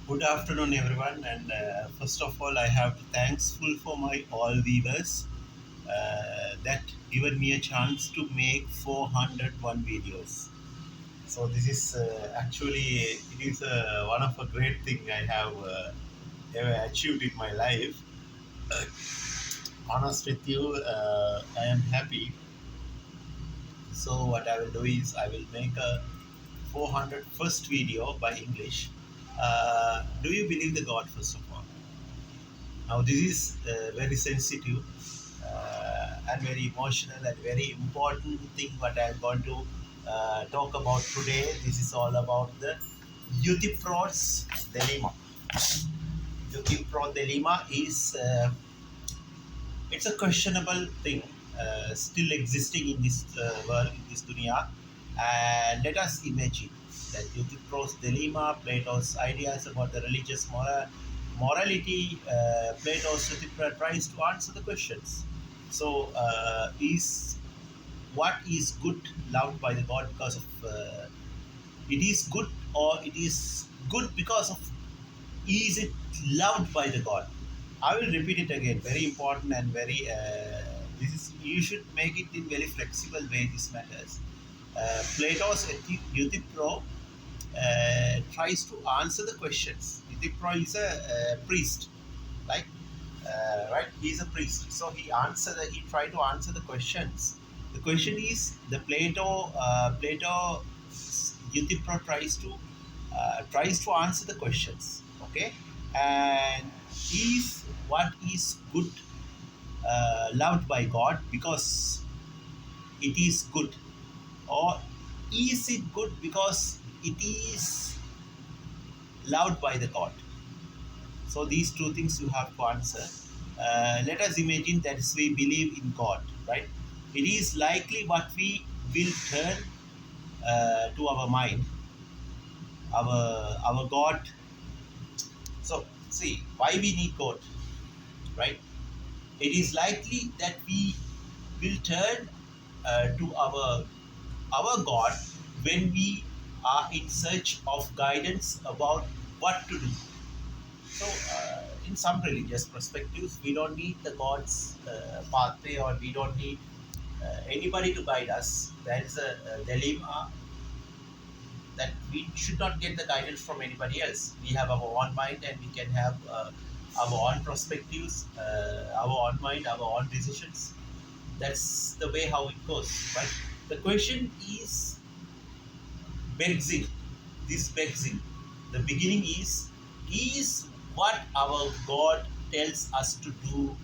Good afternoon, everyone. And first of all, I have to thankful for my all viewers that given me a chance to make 401 videos. So this is actually it is one of a great thing I have ever achieved in my life. Honest with you, I am happy. So what I will do is I will make a 400 first video by English. Do you believe the God first of all? Now, this is very sensitive and very emotional and very important thing what I'm going to talk about today. This is all about the Euthyphros dilemma. Euthyphros dilemma is it's a questionable thing still existing in this world, in this dunya. And let us imagine that Euthyphros dilemma, Plato's ideas about the religious morality, Plato's Euthyphro tries to answer the questions. So, is what is good loved by the God because of it is good, or it is good because of is it loved by the God? I will repeat it again. Very important and very. This is you should make it in very flexible way. This matters. Plato's Euthyphro tries to answer the questions. Euthyphro is a priest, like right. He is a priest, so he tried to answer the questions. The question is the Plato Euthyphro tries to answer the questions. Okay, and is what is good loved by God because it is good, or is it good because it is loved by the God? So these two things you have to answer. Let us imagine that we believe in God, right? It is likely what we will turn to our mind, our God. So see why we need God, right? It is likely that we will turn to our God when we are in search of guidance about what to do. So, in some religious perspectives, we don't need the God's pathway, or we don't need anybody to guide us. There is a dilemma that we should not get the guidance from anybody else. We have our own mind, and we can have our own perspectives, our own mind, our own decisions. That's the way how it goes, right? The question begs in. This begs in. The beginning is what our God tells us to do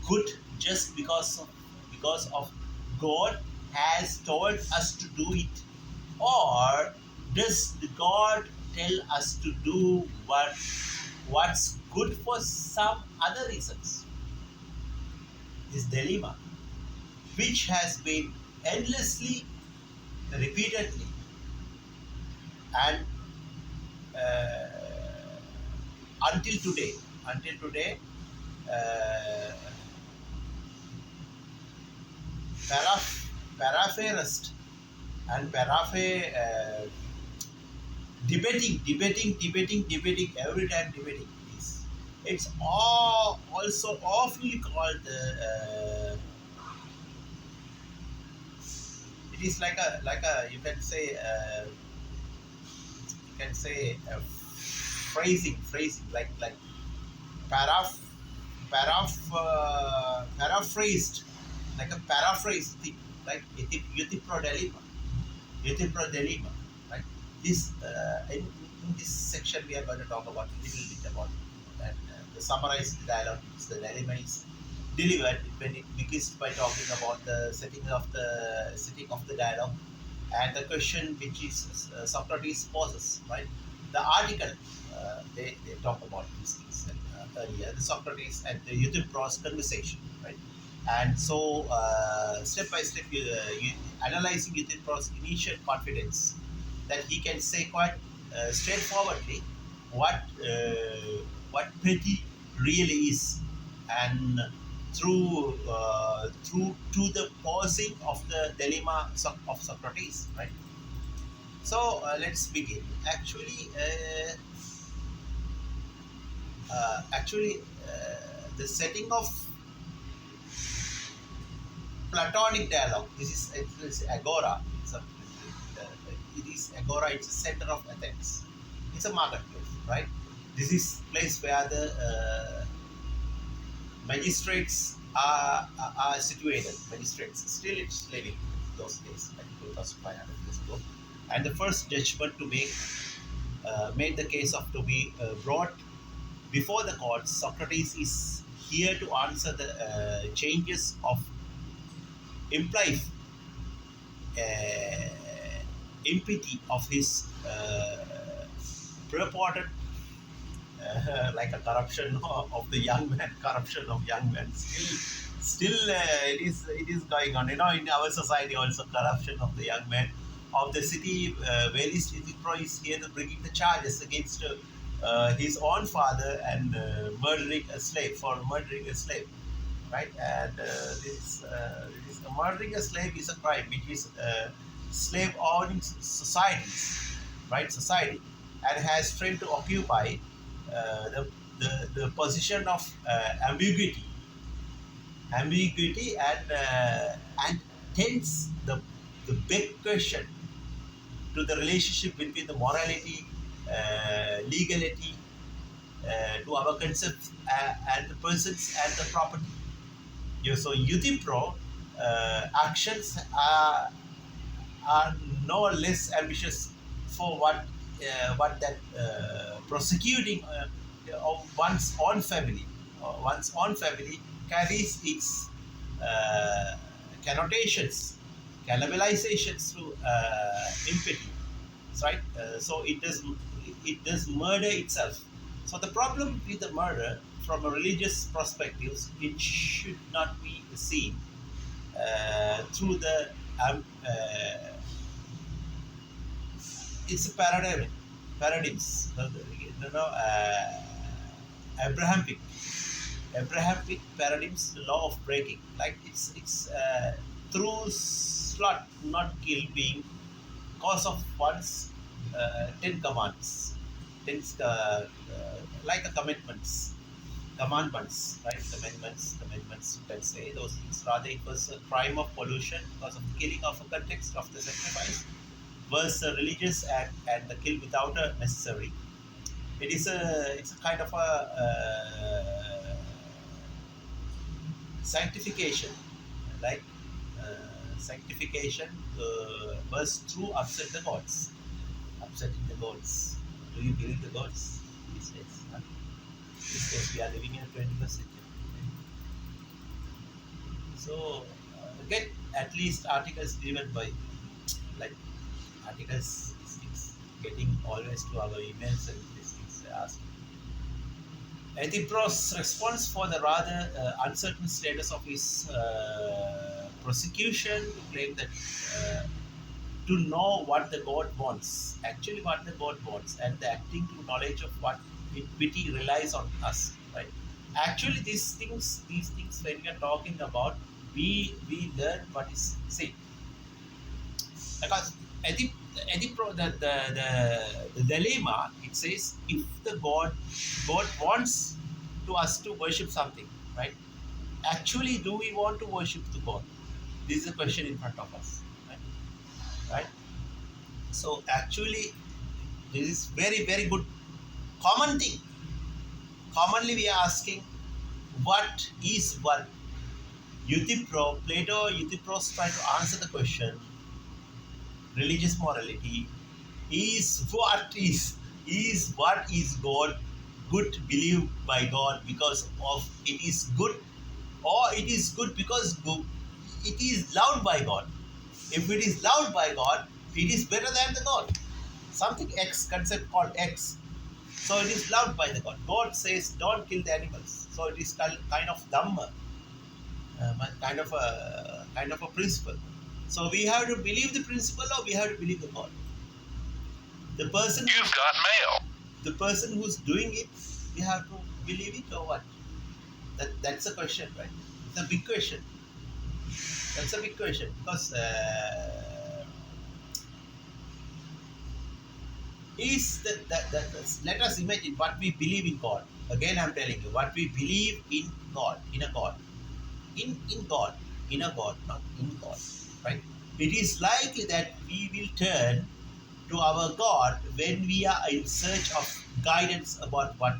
good just because of God has told us to do it, or does the God tell us to do what's good for some other reasons? This dilemma, which has been endlessly, repeatedly, and uh, until today, uh, paraphrased and debating every time debating is. It's all also often called it is like a you can say phrasing paraph paraphrased, like a paraphrase thing, like Euthyphro dilemma, right? This in this section we are going to talk about a little bit about that. The summarized dialogue is the dilemma is delivered when it begins by talking about the setting of the dialogue, and the question which is Socrates poses, right? The article they talk about these things earlier, the Socrates and the Euthyphros conversation, right? And so, step by step, analyzing Euthyphros' initial confidence that he can say quite straightforwardly what what petty really is, and through to the posing of the dilemma of Socrates, right? So let's begin. Actually, actually, the setting of Platonic dialogue. It is agora. It is agora. It's a center of Athens. It's a marketplace, right? This is place where the magistrates are situated. Magistrates still it's living those days, like 2,500 years ago. And the first judgment to make made the case of to be brought before the court. Socrates is here to answer the changes of implied uh, impiety of his purported like a corruption of the young man, corruption of young men. Still, it is going on. In our society also, corruption of the young men of the city. Velis Pro is here to bringing the charges against his own father and murdering a slave for murdering a slave, right? And this murdering a slave is a crime, which is slave owning societies, right? Society, and has tried to occupy the position of ambiguity, and hence the big question to the relationship between the morality, legality, to our concepts, and the persons and the property. Yeah, so Pro actions are no less ambitious for what that prosecuting of one's own family carries its uh, connotations, cannibalizations through impiety, right? So it does murder itself. So the problem with the murder, from a religious perspective, it should not be seen through the it's a paradigms, Abrahamic Abrahamic paradigms, the law of breaking. Like it's through slot, not kill, being cause of one's ten commands, ten like a commandments, right? Commandments. You can say those things. Rather, it was a crime of pollution because of the killing of a context of the sacrifice, was a religious act and the kill without a necessary. It's a kind of a sanctification, like sanctification was through upsetting the gods. Do you believe the gods these days? Huh? These days we are living in a 21st century. So get at least articles driven by, like, articles, these things getting always to our emails and these things asked. Antipro's response for the rather uncertain status of his prosecution to claim that to know what the God wants, actually what the God wants, and the acting to knowledge of what pity relies on us, right? Actually, these things, when we are talking about, we learn what is sin, because the dilemma, it says, if the God wants to us to worship something, right? Actually, do we want to worship the God? This is a question in front of us, right? Right? So actually, this is very very good common thing. Commonly, we are asking, what is one? Plato, Euthyphros try to answer the question. Religious morality is what is God good believed by God because of it is good, or it is good because it is loved by God. If it is loved by God, it is better than the God. Something X concept called X. So it is loved by the God. God says don't kill the animals. So it is kind of dhamma, kind of a principle. So we have to believe the principle, or we have to believe the God. The person You've got mail. The person who's doing it, we have to believe it or what? That's a question, right? It's a big question. That's a big question because is let us imagine what we believe in God. Again, I'm telling you what we believe in God, in a God, in God, in a God, not in God, right? It is likely that we will turn to our God when we are in search of guidance about what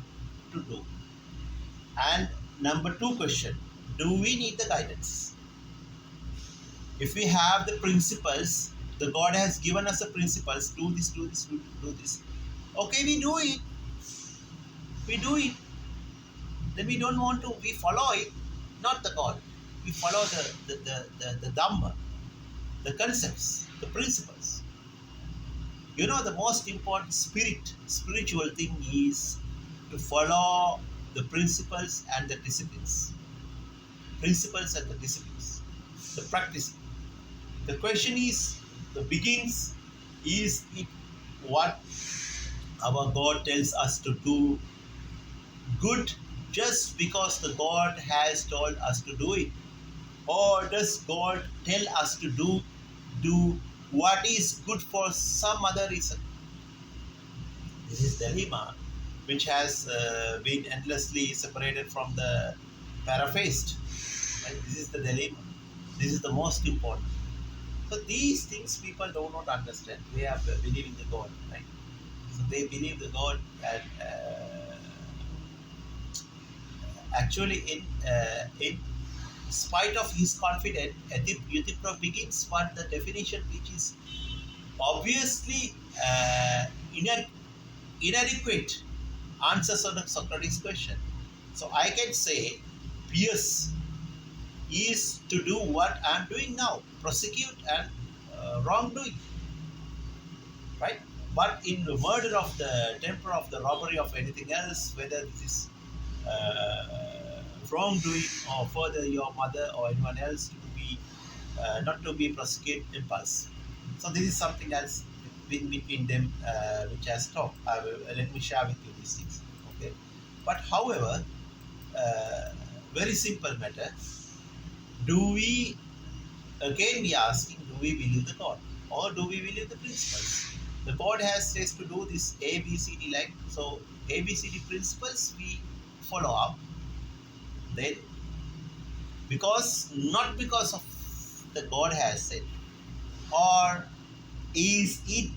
to do. And number two question: do we need the guidance? If we have the principles, the God has given us the principles: do this, do this, do this. Okay, we do it. We do it. Then we don't want to. We follow it, not the God. We follow the Dhamma, the concepts, the principles. The most important spiritual thing is to follow the principles and the disciplines. Principles and the disciplines. The practice. The question is, the begins, is it what our God tells us to do good just because the God has told us to do it? Or does God tell us to do what is good for some other reason? This is dilemma which has been endlessly separated from the paraphrased. Right? This is the dilemma. This is the most important. So these things people do not understand. They are believing the God, right? So they believe the God, and actually in spite of his confidence, Euthyphro begins what the definition which is obviously inadequate answers on Socrates' question. So I can say Pierce is to do what I'm doing now, prosecute and wrongdoing, right? But in the murder of the temper of the robbery of anything else, whether this is wrongdoing or further your mother or anyone else to be not to be prosecute impulse. So this is something else between them which has talked. Let me share with you these things. Okay, but however, uh, very simple matter. Do we again we are asking? Do we believe the God or do we believe the principles? The God has says to do this A B C D, like so. A B C D principles we follow up. Then not because of the God has said, or is it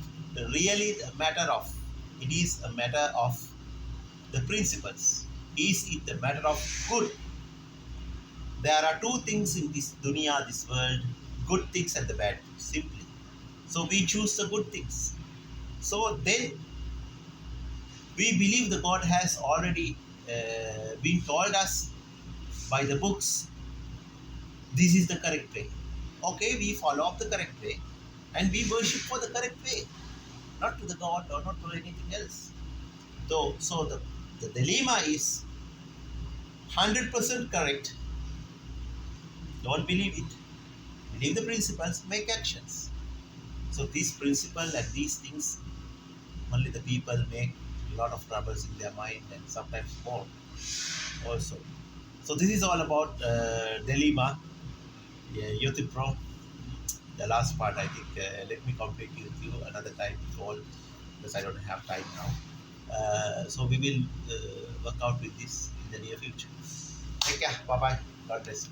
really a matter of? It is a matter of the principles. Is it a matter of good? There are two things in this dunya, this world: good things and the bad things. Simply. So we choose the good things. So then we believe the God has already been told us by the books, this is the correct way. Okay, we follow up the correct way and we worship for the correct way, not to the God or not to anything else. So the dilemma is 100% correct. Don't believe it. Believe the principles, make actions. So these principles and these things, only the people make a lot of troubles in their mind and sometimes more also. So this is all about dilemma. Yeah, Youth Pro. The last part, I think, let me complete with you another time with all, because I don't have time now. So we will work out with this in the near future. Take care. Bye bye. God bless you.